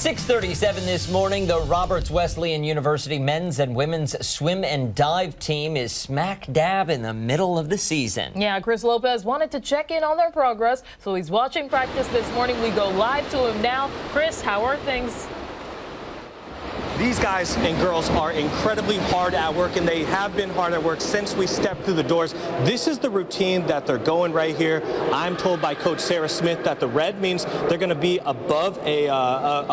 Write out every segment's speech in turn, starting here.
6:37 this morning, the Roberts Wesleyan University men's and women's swim and dive team is smack dab in the middle of the season. Yeah, Chris Lopez wanted to check in on their progress, so he's watching practice this morning. We go live to him now. Chris, how are things? These guys and girls are incredibly hard at work, and they have been hard at work since we stepped through the doors. This is the routine that they're going right here. I'm told by Coach Sarah Smith that the red means they're going to be above a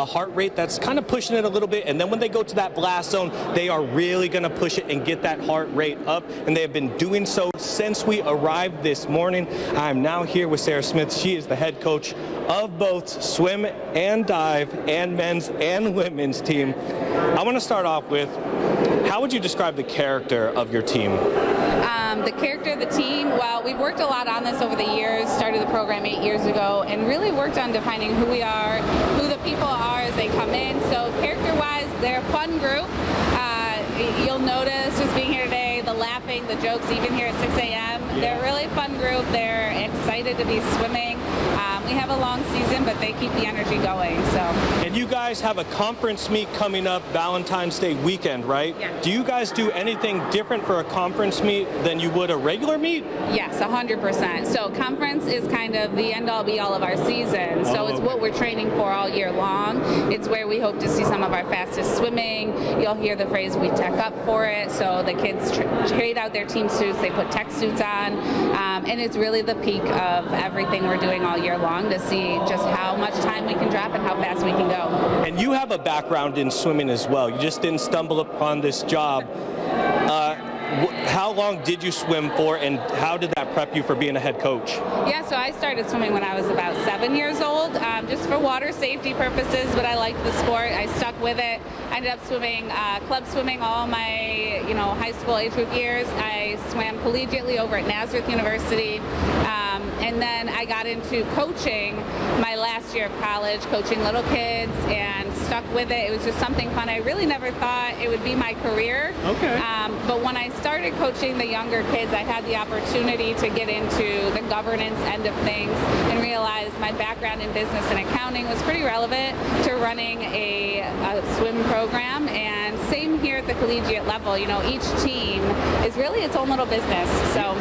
heart rate that's kind of pushing it a little bit, and then when they go to that blast zone, they are really going to push it and get that heart rate up, and they have been doing so since we arrived this morning. I'm now here with Sarah Smith. She is the head coach of both swim and dive and men's and women's team. I want to start off with, how would you describe the character of your team? The character of the team, well, we've worked a lot on this over the years, started the program 8 years ago, and really worked on defining who we are, who the people are as they come in. So character-wise, they're a fun group. You'll notice just being here today, the laughing, the jokes, even here at 6 a.m. Yeah. They're a really fun group. They're excited to be swimming. We have a long season, but they keep the energy going. So. And you guys have a conference meet coming up Valentine's Day weekend, right? Yeah. Do you guys do anything different for a conference meet than you would a regular meet? Yes, 100%. So conference is kind of the end-all be-all of our season. So it's what we're training for all year long. It's where we hope to see some of our fastest swimming. You'll hear the phrase, we tech up for it. So the kids trade out their team suits, they put tech suits on, and it's really the peak of everything we're doing all year long to see just how much time we can drop and how fast we can go. And you have a background in swimming as well. You just didn't stumble upon this job. How long did you swim for, and how did that prep you for being a head coach? Yeah, so I started swimming when I was about 7 years old, just for water safety purposes, but I liked the sport. I stuck with it. I ended up swimming, club swimming all my, high school age group years. I swam collegiately over at Nazareth University. And then I got into coaching my last year of college, coaching little kids, and stuck with it. It was just something fun. I really never thought it would be my career. Okay. But when I started coaching the younger kids, I had the opportunity to get into the governance end of things and realized my background in business and accounting was pretty relevant to running a swim program. And same here at the collegiate level. Each team is really its own little business. So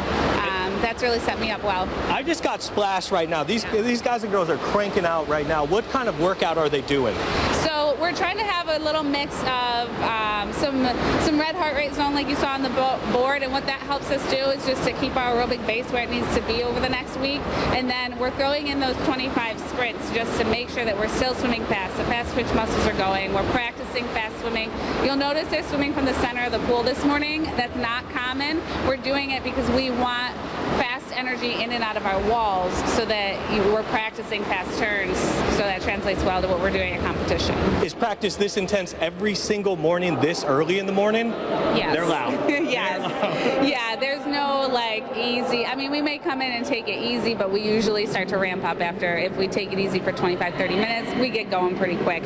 that's really set me up well. I just got splashed right now. These guys and girls are cranking out right now. What kind of workout are they doing? So we're trying to have a little mix of some red heart rate zone like you saw on the board, and what that helps us do is just to keep our aerobic base where it needs to be over the next week. And then we're throwing in those 25 sprints just to make sure that we're still swimming fast. The fast twitch muscles are going. We're practicing fast swimming. You'll notice they're swimming from the center of the pool this morning. That's not common. We're doing it because we want fast energy in and out of our walls so that we're practicing fast turns, so that translates well to what we're doing at competition. Is practice this intense every single morning, this early in the morning? Yes. They're loud. Yes. Yeah, there's no easy. I mean, we may come in and take it easy, but we usually start to ramp up after. If we take it easy for 25, 30 minutes, we get going pretty quick.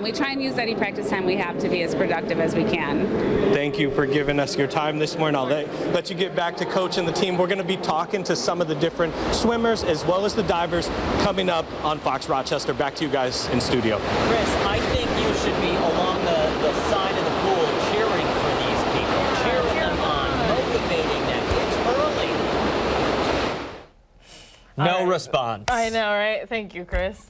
We try and use any practice time we have to be as productive as we can. Thank you for giving us your time this morning. I'll let you get back to coaching the team. We're going to be talking to some of the different swimmers as well as the divers coming up on Fox Rochester. Back to you guys in studio. Chris, I think you should be along the side of the pool cheering for these people, cheering them on, motivating them. It's early. No response. I know, right? Thank you, Chris.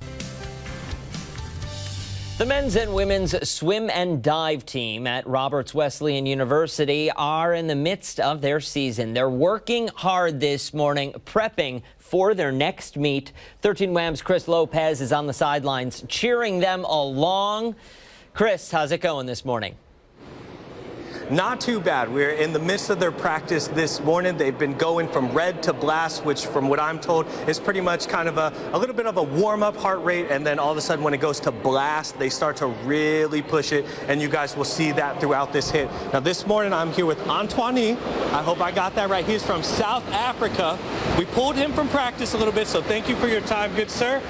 The men's and women's swim and dive team at Roberts Wesleyan University are in the midst of their season. They're working hard this morning, prepping for their next meet. 13 Wham's Chris Lopez is on the sidelines cheering them along. Chris, how's it going this morning? Not too bad. We're in the midst of their practice this morning. They've been going from red to blast, which from what I'm told is pretty much kind of a little bit of a warm-up heart rate, and then all of a sudden when it goes to blast, they start to really push it, and you guys will see that throughout this hit. Now this morning I'm here with Antoine. I hope I got that right. He's from South Africa. We pulled him from practice a little bit, so thank you for your time, good sir.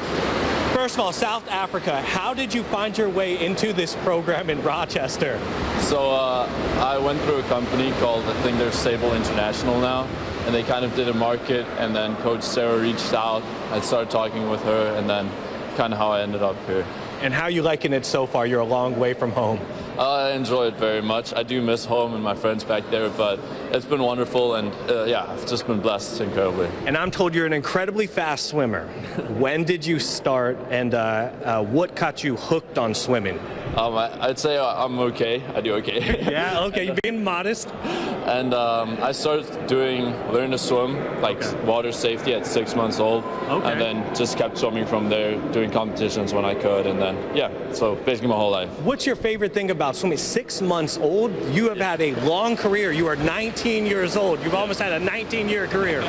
First of all, South Africa, how did you find your way into this program in Rochester? So I went through a company called, I think they're Sable International now, and they kind of did a market, and then Coach Sarah reached out. I started talking with her, and then kind of how I ended up here. And how are you liking it so far? You're a long way from home. I enjoy it very much. I do miss home and my friends back there, but it's been wonderful, and yeah, I've just been blessed incredibly. And I'm told you're an incredibly fast swimmer. When did you start, and what got you hooked on swimming? I'd say I'm okay. I do okay. Yeah, okay, you're being modest. And I started learning to swim, like water safety at 6 months old. Okay. And then just kept swimming from there, doing competitions when I could. And then, yeah, so basically my whole life. What's your favorite thing about swimming? 6 months old? You have had a long career. You are 19 years old. You've almost had a 19-year career.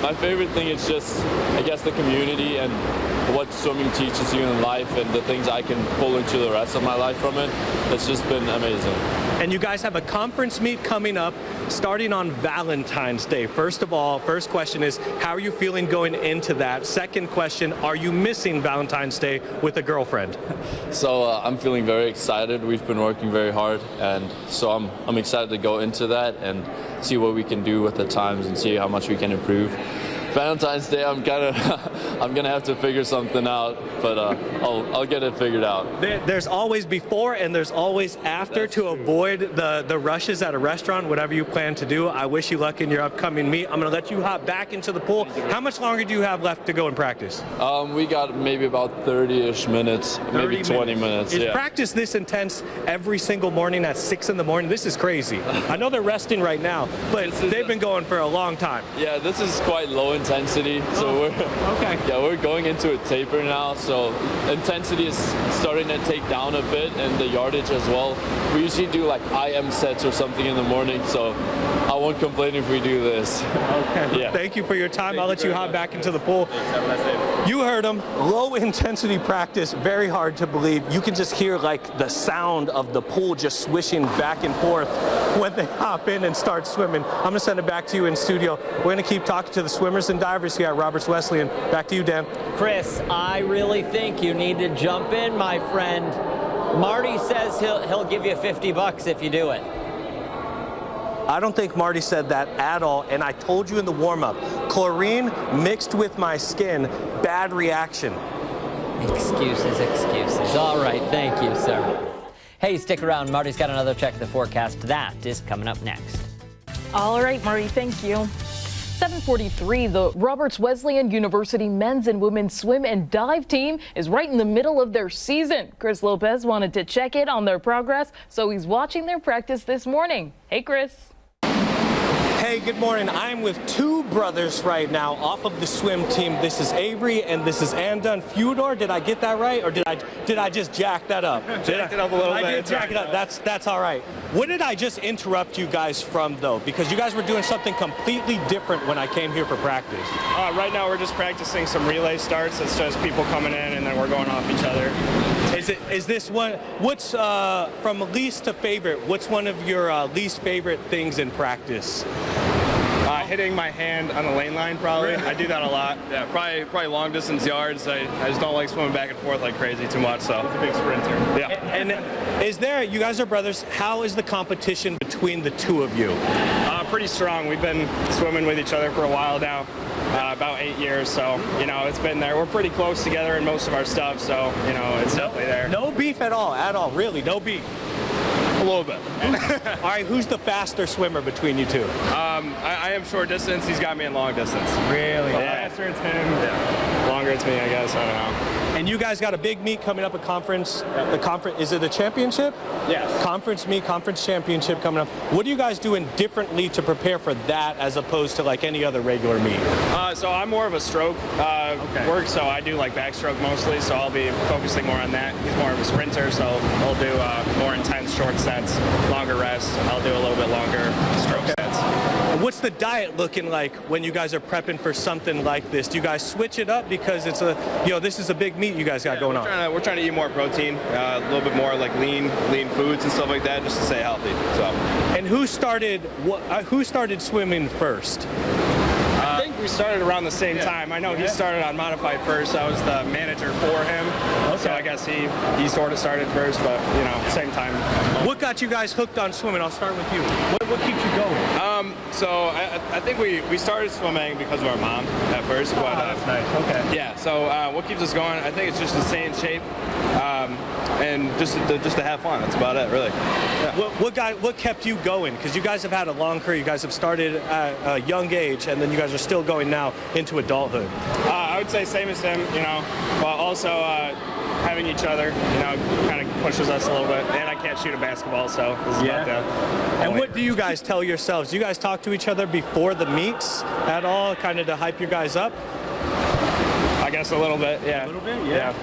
My favorite thing is just, I guess, the community and what swimming teaches you in life and the things I can pull into the rest of my life from it. It's just been amazing. And you guys have a conference meet coming up starting on Valentine's Day. First of all, first question is, how are you feeling going into that? Second question, are you missing Valentine's Day with a girlfriend? So I'm feeling very excited. We've been working very hard, and so I'm excited to go into that and see what we can do with the times and see how much we can improve. Valentine's Day, I'm gonna have to figure something out, but I'll get it figured out. There's always before and there's always after to avoid the rushes at a restaurant, whatever you plan to do. I wish you luck in your upcoming meet. I'm gonna let you hop back into the pool. How much longer do you have left to go in practice? We got maybe about 30-ish minutes, maybe 20 minutes. Is practice this intense every single morning at 6 in the morning? This is crazy. I know they're resting right now, but they've been going for a long time. Yeah, this is quite low intensity, so we're going into a taper now, so intensity is starting to take down a bit, and the yardage as well. We usually do like IM sets or something in the morning, so I won't complain if we do this. Okay. Yeah. Thank you for your time. I'll let you hop back into the pool. Thanks. Have a nice day. You heard him. Low intensity practice, very hard to believe. You can just hear like the sound of the pool just swishing back and forth when they hop in and start swimming. I'm gonna send it back to you in studio. We're gonna keep talking to the swimmers and divers here at Roberts Wesleyan. Back to you, Dan. Chris, I really think you need to jump in, my friend. Marty says he'll give you $50 if you do it. I don't think Marty said that at all, and I told you in the warm-up, chlorine mixed with my skin, bad reaction. Excuses, excuses. All right, thank you, sir. Hey, stick around. Marty's got another check of the forecast. That is coming up next. All right, Marty, thank you. 7:43, the Roberts Wesleyan University men's and women's swim and dive team is right in the middle of their season. Chris Lopez wanted to check in on their progress, so he's watching their practice this morning. Hey, Chris. Hey, good morning. I'm with two brothers right now off of the swim team. This is Avery and this is Andon Fudor. Did I get that right, or did I just jack that up? Jacked it up a little bit. I did jack it up. That's all right. What did I just interrupt you guys from, though? Because you guys were doing something completely different when I came here for practice. Right now we're just practicing some relay starts. It's just people coming in and then we're going off each other. Is this one? What's from least to favorite? What's one of your least favorite things in practice? Hitting my hand on the lane line, probably. I do that a lot. Yeah, probably long distance yards. I just don't like swimming back and forth like crazy too much, so. It's a big sprinter. Yeah. And is there, you guys are brothers, how is the competition between the two of you? Pretty strong. We've been swimming with each other for a while now, about 8 years, so, you know, it's been there. We're pretty close together in most of our stuff, so, you know, it's definitely there. No beef at all, really, no beef. A little bit. All right, who's the faster swimmer between you two? I am short distance. He's got me in long distance. Really? Yeah. Faster it's him. Yeah. Longer it's me, I guess. I don't know. And you guys got a big meet coming up, a conference. The conference, is it a championship? Yes. Conference meet, conference championship coming up. What are you guys doing differently to prepare for that as opposed to like any other regular meet? So I'm more of a stroke work, so I do like backstroke mostly, so I'll be focusing more on that. He's more of a sprinter, so he'll do more intense short sets, longer rest. I'll do a little bit longer stroke sets. What's the diet looking like when you guys are prepping for something like this? Do you guys switch it up because it's a, you know, this is a big meet you guys got going on? We're trying to eat more protein, a little bit more like lean foods and stuff like that, just to stay healthy. So. And who started swimming first? I think we started around the same time. I know he started on modified first. I was the manager for him. So I guess he sort of started first, but you know, same time. What got you guys hooked on swimming? I'll start with you. What keeps you going? So I think we started swimming because of our mom at first. But, that's nice. Okay. Yeah. So what keeps us going? I think it's just to stay in shape and just to have fun. That's about it, really. Yeah. What kept you going? Because you guys have had a long career. You guys have started at a young age, and then you guys are still going now into adulthood. I would say same as him, you know, but also having each other, you know, kind of pushes us a little bit. And I can't shoot a basketball, so this is about the And what do you guys tell yourselves? Do you guys talk to each other before the meets at all, kind of to hype you guys up? I guess a little bit, yeah. A little bit, yeah.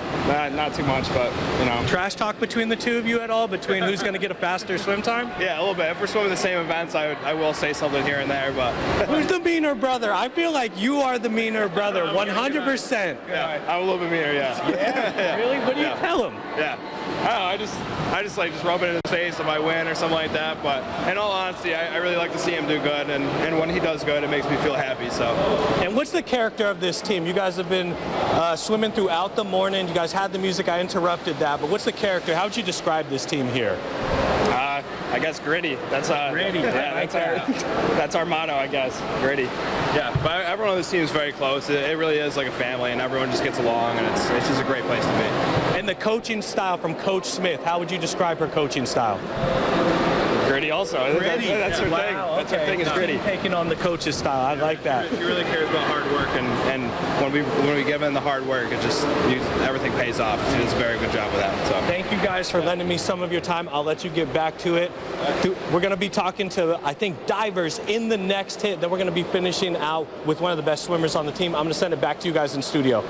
Not too much, but, you know. Trash talk between the two of you at all, between who's going to get a faster swim time? Yeah, a little bit. If we're swimming the same events, I will say something here and there, but... Who's the meaner brother? I feel like you are the meaner brother, 100%. Yeah, I'm a little bit meaner, yeah. Yeah, really? What do you tell him? Yeah. I don't know, I just like rub it in his face if I win or something like that, but in all honesty, I really like to see him do good, and when he does good, it makes me feel happy, so. And what's the character of this team? You guys have been swimming throughout the morning. You guys had the music. I interrupted that, but what's the character? How would you describe this team here? I guess gritty. That's gritty. Yeah, that's our motto, I guess. Gritty. Yeah, but everyone on this team is very close. It really is like a family, and everyone just gets along, and it's just a great place to be. And the coaching style from Coach Smith, how would you describe her coaching style? Gritty also. Gritty. That's her thing. That's her thing is gritty. Taking on the coach's style. I like that. She really cares about hard work, and when we give in the hard work, everything pays off. She does a very good job with that. So thank you guys for lending me some of your time. I'll let you get back to it. We're going to be talking to, I think, divers in the next hit. Then we're going to be finishing out with one of the best swimmers on the team. I'm going to send it back to you guys in studio.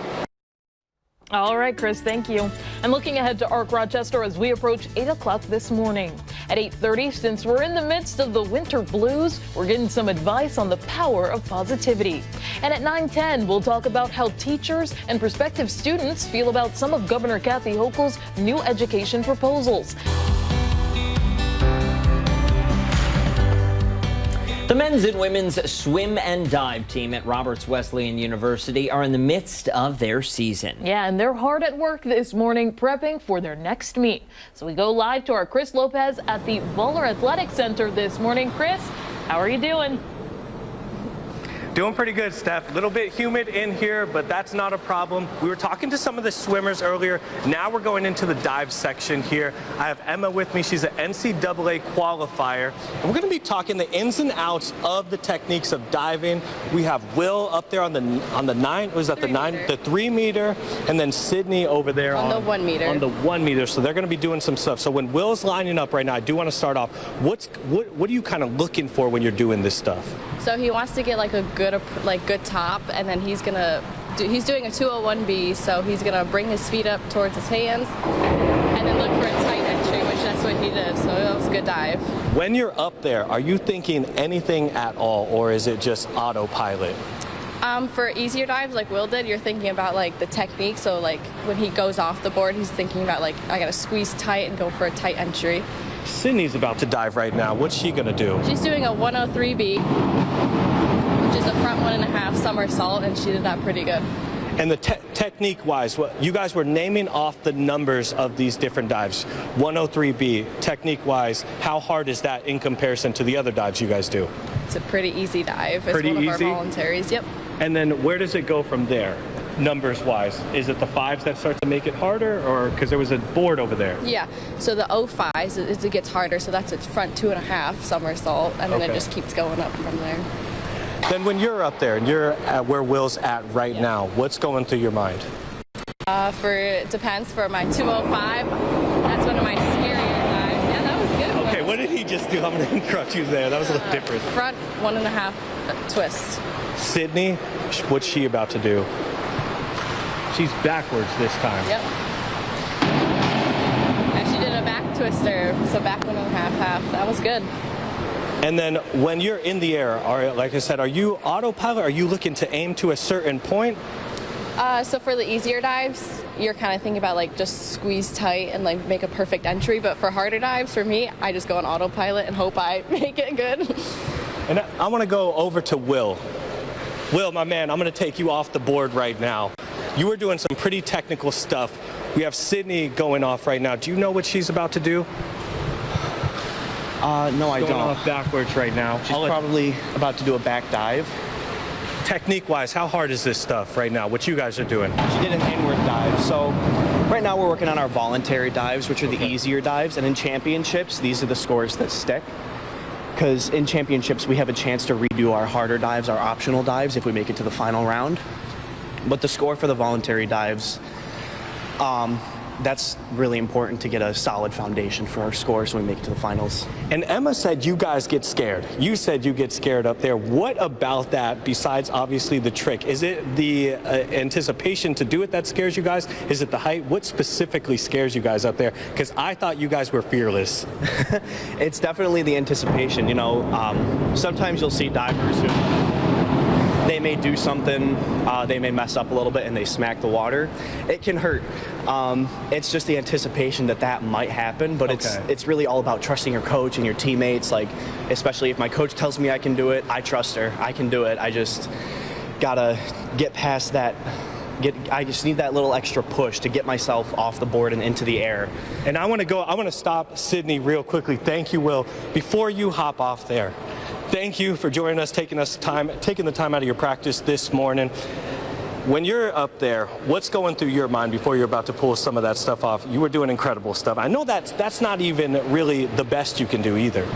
All right, Chris, thank you. And looking ahead to ARC Rochester as we approach 8 o'clock this morning. At 8:30, since we're in the midst of the winter blues, we're getting some advice on the power of positivity. And at 9:10, we'll talk about how teachers and prospective students feel about some of Governor Kathy Hochul's new education proposals. The men's and women's swim and dive team at Roberts Wesleyan University are in the midst of their season. Yeah, and they're hard at work this morning prepping for their next meet. So we go live to our Chris Lopez at the Voller Athletic Center this morning. Chris, how are you doing? Doing pretty good, Steph. A little bit humid in here, but that's not a problem. We were talking to some of the swimmers earlier. Now we're going into the dive section here. I have Emma with me. She's an NCAA qualifier. And we're going to be talking the ins and outs of the techniques of diving. We have Will up there on the 9, was that the 9? The 3 meter, and then Sydney over there on the 1 meter. On the 1 meter. So they're going to be doing some stuff. So when Will's lining up right now, I do want to start off. What are you kind of looking for when you're doing this stuff? So he wants to get like a good top, and then he's doing a 201B, so he's gonna bring his feet up towards his hands and then look for a tight entry, which that's what he did. So that was a good dive. When you're up there, are you thinking anything at all, or is it just autopilot? For easier dives like Will did, you're thinking about like the technique. So like when he goes off the board, he's thinking about like, I gotta squeeze tight and go for a tight entry. Sydney's about to dive right now. What's she gonna do? She's doing a 103B, which is a front 1.5 somersault, and she did that pretty good. And the technique-wise, you guys were naming off the numbers of these different dives. 103B, technique-wise, how hard is that in comparison to the other dives you guys do? It's a pretty easy dive. It's pretty one of easy? our voluntaries. Yep. And then where does it go from there? Numbers-wise, is it the 5s that start to make it harder, or because there was a board over there? Yeah, so the 05s, it gets harder, so that's its front 2.5 somersault, and then it just keeps going up from there. Then when you're up there and you're at where Will's at right now, what's going through your mind? It depends. For my 205, that's one of my scarier dives. Yeah, that was good. Okay, what did he just do? I'm going to interrupt you there. That was a little different. Front 1.5 twist. Sydney, what's she about to do? She's backwards this time. Yep. And she did a back twister, so back 1.5 half. That was good. And then when you're in the air, like I said, are you autopilot? Are you looking to aim to a certain point? So for the easier dives, you're kind of thinking about like just squeeze tight and like make a perfect entry. But for harder dives, for me, I just go on autopilot and hope I make it good. And I want to go over to Will. Will, my man, I'm going to take you off the board right now. You were doing some pretty technical stuff. We have Sydney going off right now. Do you know what she's about to do? No, I Going don't. off backwards right now. She's probably about to do a back dive. Technique-wise, how hard is this stuff right now, what you guys are doing? She did an inward dive. So right now we're working on our voluntary dives, which are the easier dives. And in championships, these are the scores that stick. Because in championships, we have a chance to redo our harder dives, our optional dives, if we make it to the final round. But the score for the voluntary dives, that's really important to get a solid foundation for our scores when we make it to the finals. And Emma said you guys get scared. You said you get scared up there. What about that, besides obviously the trick? Is it the anticipation to do it that scares you guys? Is it the height? What specifically scares you guys up there? Because I thought you guys were fearless. It's definitely the anticipation. You know, sometimes you'll see divers who they may do something, they may mess up a little bit and they smack the water. It can hurt. It's just the anticipation that that might happen, but it's really all about trusting your coach and your teammates. Like, especially if my coach tells me I can do it, I trust her, I can do it. I just gotta get past that. I just need that little extra push to get myself off the board and into the air. And I want to stop Sydney real quickly. Thank you, Will. Before you hop off there, thank you for joining us, taking the time out of your practice this morning. When you're up there, what's going through your mind before you're about to pull some of that stuff off? You were doing incredible stuff. I know that's not even really the best you can do either.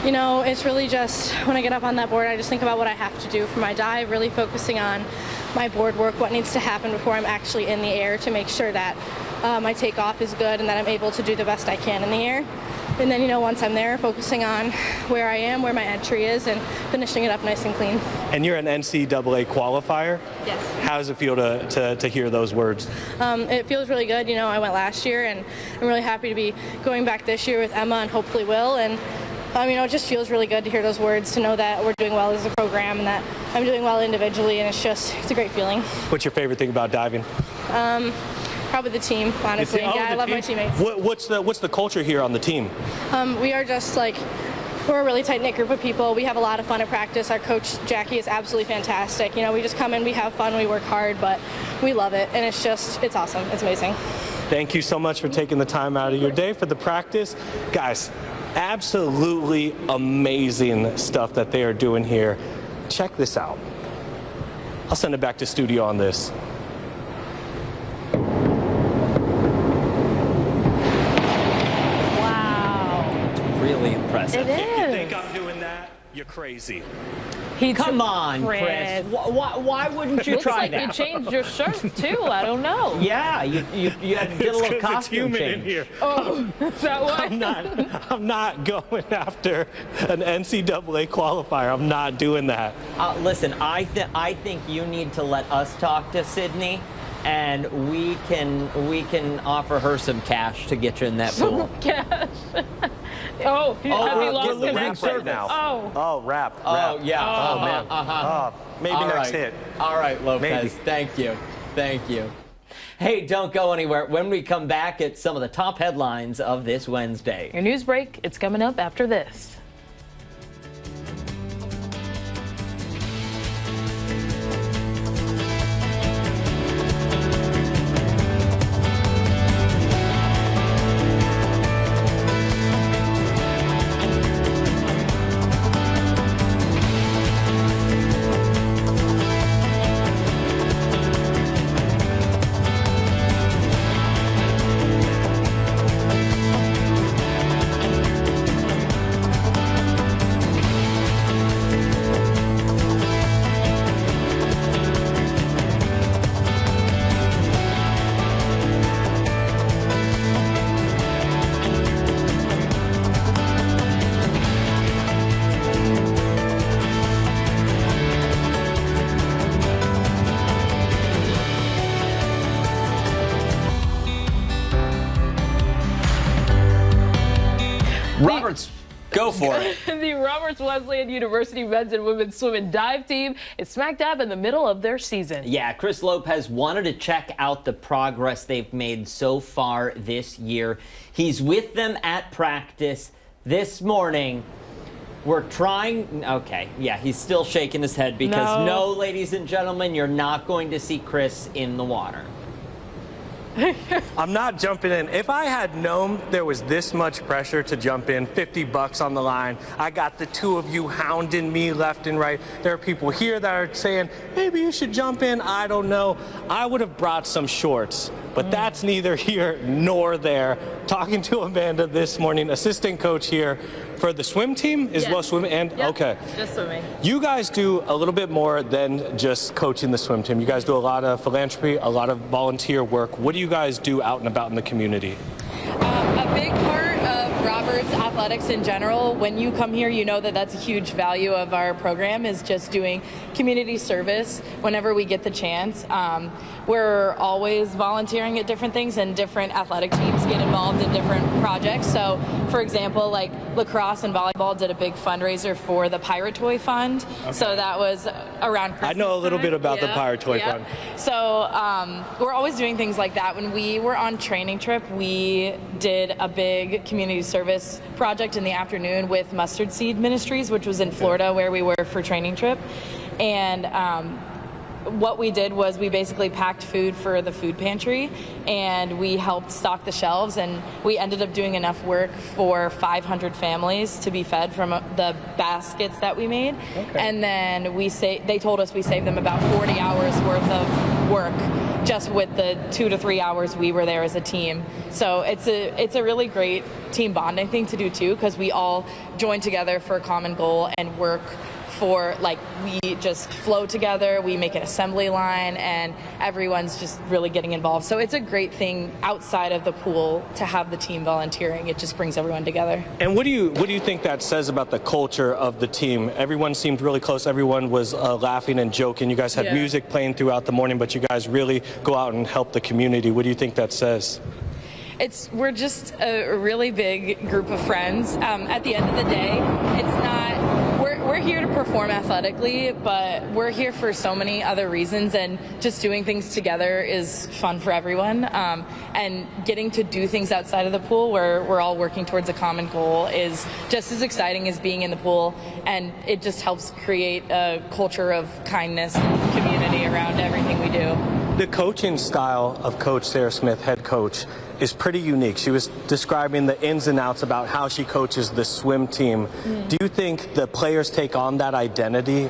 You know, it's really just when I get up on that board, I just think about what I have to do for my dive, really focusing on my board work, what needs to happen before I'm actually in the air to make sure that my takeoff is good and that I'm able to do the best I can in the air. And then, you know, once I'm there, focusing on where I am, where my entry is, and finishing it up nice and clean. And you're an NCAA qualifier? Yes. How does it feel to hear those words? It feels really good. You know, I went last year, and I'm really happy to be going back this year with Emma and hopefully Will. And you know, it just feels really good to hear those words, to know that we're doing well as a program and that I'm doing well individually, and it's a great feeling. What's your favorite thing about diving? Probably the team, honestly. Yeah, I love my teammates. What's the culture here on the team? We are just like, we're a really tight-knit group of people. We have a lot of fun at practice. Our coach, Jackie, is absolutely fantastic. You know, we just come in, we have fun, we work hard, but we love it, and it's awesome. It's amazing. Thank you so much for taking the time out of your day for the practice. Guys, absolutely amazing stuff that they are doing here. Check this out. I'll send it back to studio on this. Really impressive. It If you is. think I'm doing that, you're crazy. Come on, Chris. Why wouldn't you Looks try like that? you changed your shirt too. I don't know. Yeah, you had to get a little costume humid change. in here. Oh, is that why? I'm not going after an NCAA qualifier. I'm not doing that. Listen, I think you need to let us talk to Sydney, and we can offer her some cash to get you in that pool. Cash. Oh, has he lost Rap connection? right now. Oh. Rap. Oh, yeah. Oh, man. Maybe All next right. hit. All right, Lopez. Maybe. Thank you. Thank you. Hey, don't go anywhere. When we come back, it's some of the top headlines of this Wednesday. Your news break, it's coming up after this. Roberts, go for it. The Roberts Wesleyan University men's and women's swim and dive team is smack dab in the middle of their season. Yeah, Chris Lopez wanted to check out the progress they've made so far this year. He's with them at practice this morning. We're trying. Okay, yeah, he's still shaking his head because no, ladies and gentlemen, you're not going to see Chris in the water. I'm not jumping in. If I had known there was this much pressure to jump in, $50 on the line, I got the two of you hounding me left and right. There are people here that are saying, maybe you should jump in. I don't know. I would have brought some shorts, but that's neither here nor there. Talking to Amanda this morning, assistant coach here for the swim team, is well swimming and okay. Just swimming. You guys do a little bit more than just coaching the swim team. You guys do a lot of philanthropy, a lot of volunteer work. What do you guys do out and about in the community? A big part of Roberts athletics in general, when you come here, you know that that's a huge value of our program, is just doing community service whenever we get the chance. We're always volunteering at different things, and different athletic teams get involved in different projects. So, for example, like lacrosse and volleyball did a big fundraiser for the Pirate Toy Fund. Okay. So that was around Christmas I know a little bit about the Pirate Toy Fund. So we're always doing things like that. When we were on training trip, we did a big community service project in the afternoon with Mustard Seed Ministries, which was in Florida where we were for training trip. And what we did was we basically packed food for the food pantry, and we helped stock the shelves, and we ended up doing enough work for 500 families to be fed from the baskets that we made. Okay. And then they told us we saved them about 40 hours worth of work just with the 2 to 3 hours we were there as a team. So it's a really great team bonding thing to do too, because we all join together for a common goal and work for, like, we just flow together, we make an assembly line, and everyone's just really getting involved. So it's a great thing outside of the pool to have the team volunteering. It just brings everyone together. And what do you think that says about the culture of the team? Everyone seemed really close. Everyone was laughing and joking. You guys had music playing throughout the morning, but you guys really go out and help the community. What do you think that says? We're just a really big group of friends. At the end of the day, it's not, we're here to perform athletically, but we're here for so many other reasons, and just doing things together is fun for everyone. And getting to do things outside of the pool where we're all working towards a common goal is just as exciting as being in the pool, and it just helps create a culture of kindness and community around everything we do. The coaching style of Coach Sarah Smith, head coach, is pretty unique. She was describing the ins and outs about how she coaches the swim team. Do you think the players take on that identity?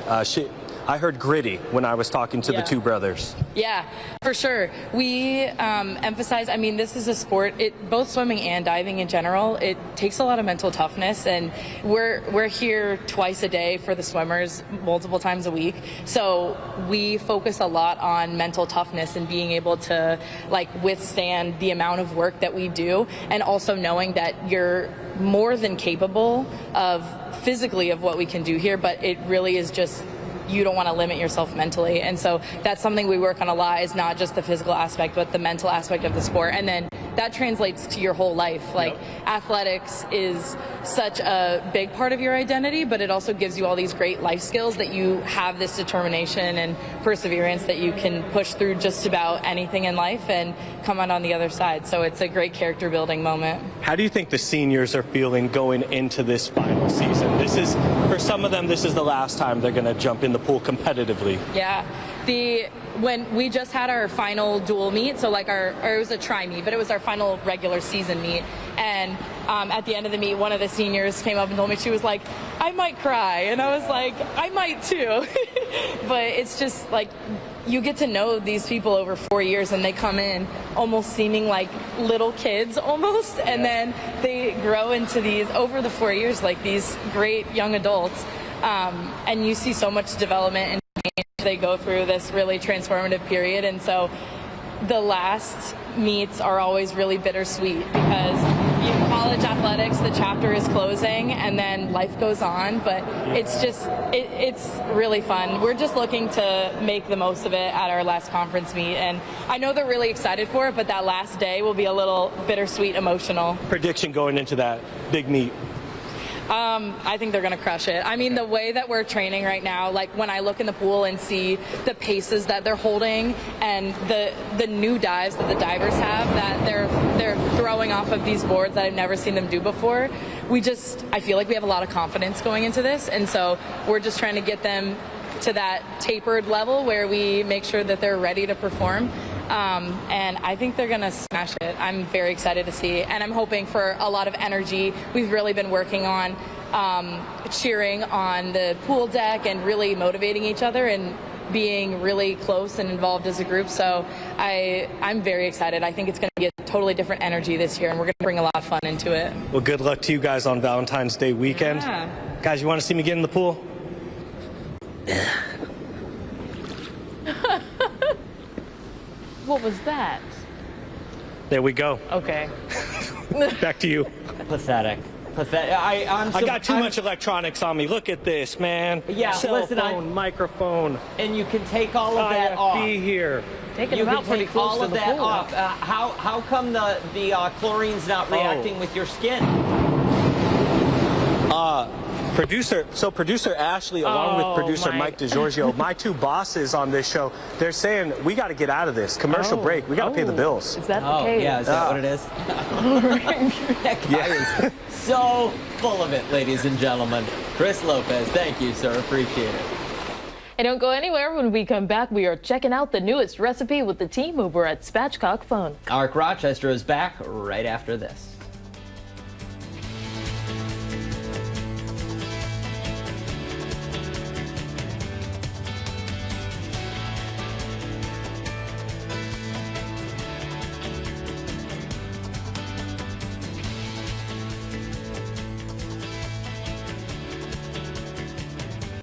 I heard gritty when I was talking to the two brothers. Yeah, for sure. We emphasize, I mean, this is a sport, both swimming and diving in general, it takes a lot of mental toughness, and we're here twice a day for the swimmers, multiple times a week. So we focus a lot on mental toughness and being able to, like, withstand the amount of work that we do, and also knowing that you're more than capable of physically of what we can do here, but it really is just, you don't want to limit yourself mentally. And so that's something we work on a lot, is not just the physical aspect, but the mental aspect of the sport. And then that translates to your whole life. Like, athletics is such a big part of your identity, but it also gives you all these great life skills that you have this determination and perseverance that you can push through just about anything in life and come out on the other side. So it's a great character building moment. How do you think the seniors are feeling going into this final season? This is, for some of them, this is the last time they're going to jump in the pool competitively. Yeah. When we just had our final dual meet, so like it was a tri meet, but it was our final regular season meet. And at the end of the meet, one of the seniors came up and told me, she was like, I might cry. And I was like, I might too. But it's just like, you get to know these people over 4 years, and they come in almost seeming like little kids almost. And then they grow into these, over the 4 years, like these great young adults. And you see so much development and they go through this really transformative period. And so the last meets are always really bittersweet, because college athletics, the chapter is closing and then life goes on, but it's just, it's really fun. We're just looking to make the most of it at our last conference meet, and I know they're really excited for it, but that last day will be a little bittersweet, emotional. Prediction going into that big meet? I think they're going to crush it. I mean, the way that we're training right now, like when I look in the pool and see the paces that they're holding and the new dives that the divers have that they're throwing off of these boards that I've never seen them do before, I feel like we have a lot of confidence going into this, and so we're just trying to get them to that tapered level where we make sure that they're ready to perform. And I think they're going to smash it. I'm very excited to see, and I'm hoping for a lot of energy. We've really been working on cheering on the pool deck and really motivating each other and being really close and involved as a group. So I'm very excited. I think it's going to be a totally different energy this year, and we're going to bring a lot of fun into it. Well, good luck to you guys on Valentine's Day weekend. Yeah. Guys, you want to see me get in the pool? What was that? There we go. Okay. Back to you. Pathetic. Pathetic. I got too much electronics on me. Look at this, man. Yeah, Cell listen, phone, microphone. And you can take all of that off. IFB here. Taking You them can out pretty take close all to of the that pool. off. How come the chlorine's not reacting with your skin? Producer Ashley, along with producer Mike DiGiorgio, my two bosses on this show, they're saying we got to get out of this commercial break. We got to pay the bills. Is that the case? Yeah, is that what it is? That guy is so full of it, ladies and gentlemen. Chris Lopez, thank you, sir. Appreciate it. And don't go anywhere. When we come back, we are checking out the newest recipe with the team over at Spatchcock Fun. Ark Rochester is back right after this.